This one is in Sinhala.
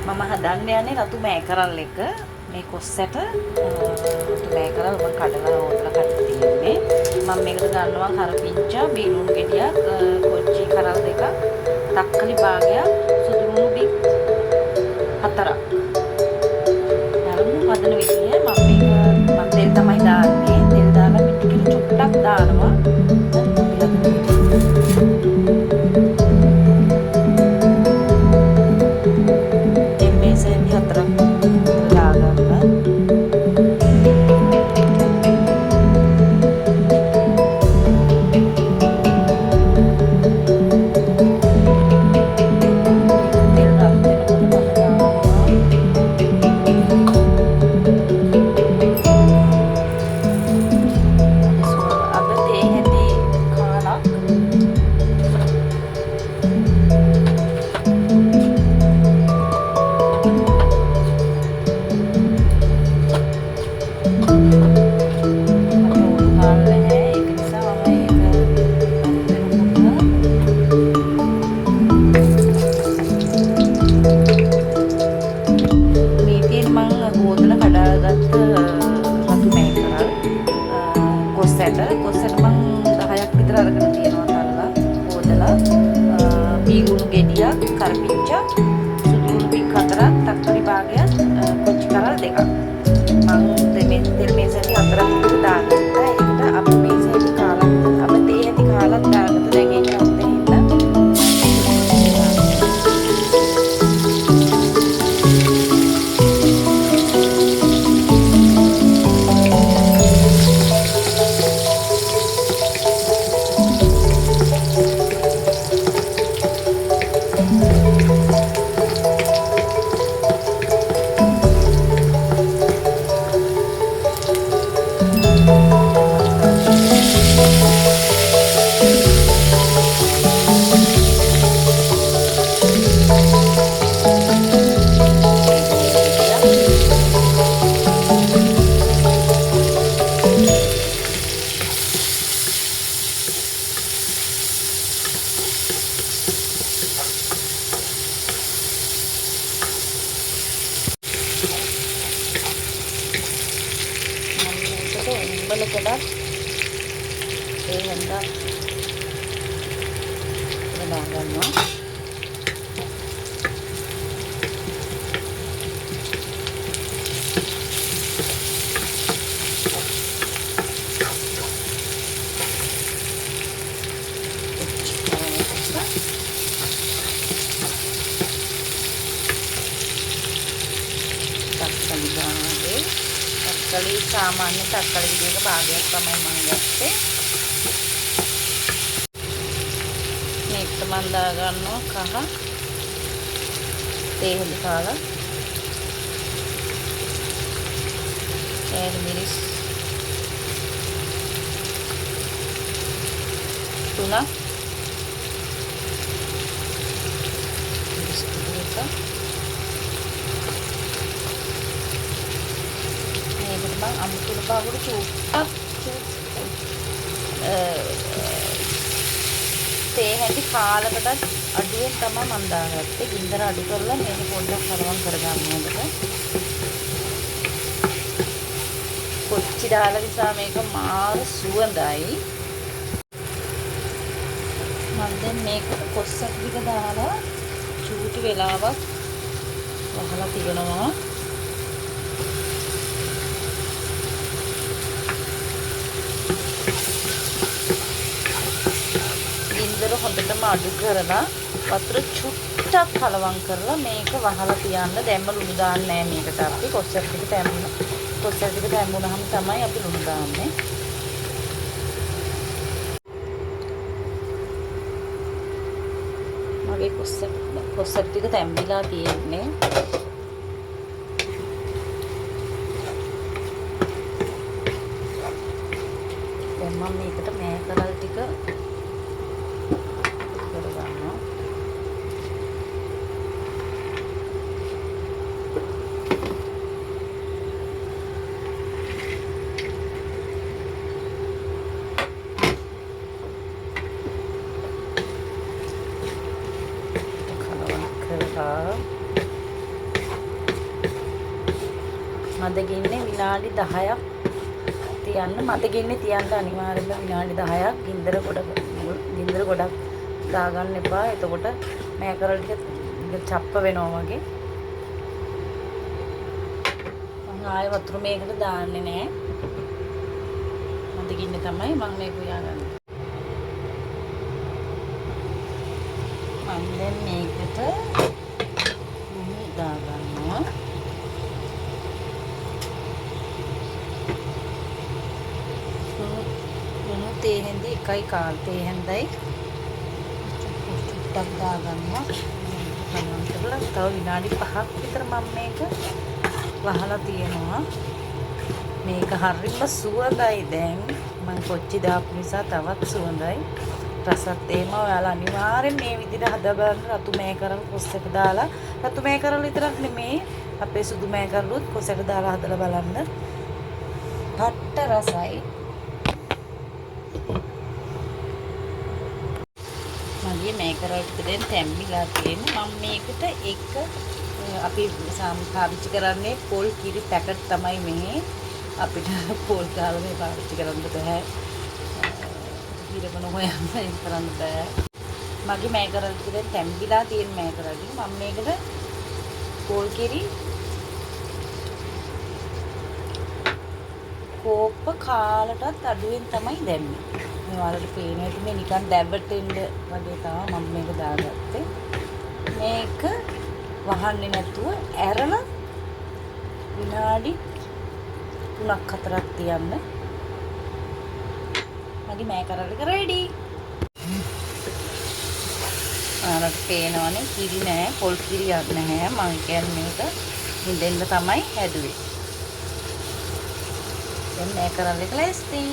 මම හදන්න යන්නේ රතු මෑකරල් එක. මේ කොස්සට රතු මෑකරල් මම කඩලා හොදලා කඩලා තියෙන්නේ. මම මේකට ගන්නවා කරපිංචා, බීලුණු ගෙඩියක්, කොච්චි කරල් දෙකක්, තක්කලි භාගයක්, සුදුලුණු බික් 4ක්. යාළුවෝ හදන විදිය මම තෙල් තමයි දාන්නේ. තෙල් දාලා මිටි චුට්ටක් දානවා. කොස්සට මං 10ක් විතර අරගෙන තියෙනවා තලලා හොදලා බීගුණු ගෙඩියක් කරපිංචා සුදුලුණු පික් 4ක් තක්කලි භාගයක් කොච්චි කරල් දෙකක් මං තෙල් මේසෙදි 4ක් විතර දාගත්තා. ඒකට අපි මේසෙදි කාලා අපි තේ ඇති කාලා දාගත්ත. දැන් ඒක නැත්නම් උඹලකටත් ඒ හන්දා බදා ගන්නවා. තක්කලි සාමාන්‍ය තක්කලි විදිහක භාගයක් තමයි මම ගත්තේ. මේකට මම දා ගන්නවා කහ තේ හොඳ කාලා මිරිස් 3ක් මිරිස් 2ක් අමුතුල පාගුරු චූට්ටක් තේ හැටි කාලකටත් අඩුවෙන් තමයි මම දාගත්තේ. ගින්දර අඩු කරලා මේක පොඩ්ඩක් කලවම් කරගන්න ඕනේ. කොච්චි දාලා නිසා මේක මාර සුවඳයි. මම දැන් මේකට කොස්සක් ටික දාලා චූටි වෙලාවක් වහලා තියනවා. හොඳටම අඩු කරලා වතුර චුට්ටක් කලවම් කරලා මේක වහලා තියන්න. දැම්ම ලුණු දාන්නේ නැහැ මේකට. අපි කොස්සර් ටික තැම්බුනහම තමයි අපි ලුණු දාන්නේ. මගේ කොස්සර් ටික තැම්බිලා තියෙන්නේ. දැන් මම මේකට මෑකරල් ටික මද ගින්නේ විනාඩි 10ක් තියන්න. මද ගින්නේ තියන්න අනිවාර්යයෙන්ම විනාඩි 10ක්. ගින්දර ගොඩක් දාගන්න එපා. එතකොට මේකරල් ටික චප්ප වෙනවා වගේ. මම ආයෙ වතුර මේකට දාන්නේ නැහැ. මද ගින්නේ තමයි මම මේක උයාගන්නේ. මම දැන් මේකට මුහු දාගන්නවා. මුහු තේ හැඳි එකයි කාල් තේ හැඳයි චුට්ටක් දාගන්නවා. තව විනාඩි 5ක් විතර මම මේක වහලා තියෙනවා. මේක හරිම සුවඳයි. දැන් මම කොච්චි දාපු නිසා තවත් සුවඳයි. රසත් එහෙම ඔයාලා අනිවාර්යෙන් මේ විදිහට හදා බලන්න. රතු මේකරල් කොස් එක දාලා, රතු මේකරල් විතරක් නෙමේ අපේ සුදු මේකරලුත් කොස් එක දාලා හදලා බලන්න. පට්ට රසයි. මගේ මේකරල් ටික දැන් තැම්බිලා තියෙනවා. මම මේකට එක අපි පාවිච්චි කරන්නේ පොල් කිරි පැකට් තමයි මේ. අපිට පොල් කාලා මේ පාවිච්චි කරන්න බෑ. ඉරගෙන හොයන්න ඒක කරන්න බෑ. මගේ මේකරල් ටික දැන් තැම්බිලා තියෙන මේකරල් ටික මම මේකට පොල් කිරි කෝප්ප කාලටත් අඩුවෙන් තමයි දැම්මේ. මේ වලට පේන ඇති මේ නිකන් දැවටෙන්න වගේ තමයි මම මේක දාගත්තේ. මේක වහන්නේ නැතුව ඇරලා විනාඩි 3ක් 4ක් තියන්න. මගේ මේකරල් එක රෙඩි. ආරට පේනවනේ කිරි නෑ, පොල් කිරියක් නැහැ. මම කියන්නේ මේක හින්දෙන්න තමයි හැදුවේ. දැන් මේකරල් එක ලෑස්ති.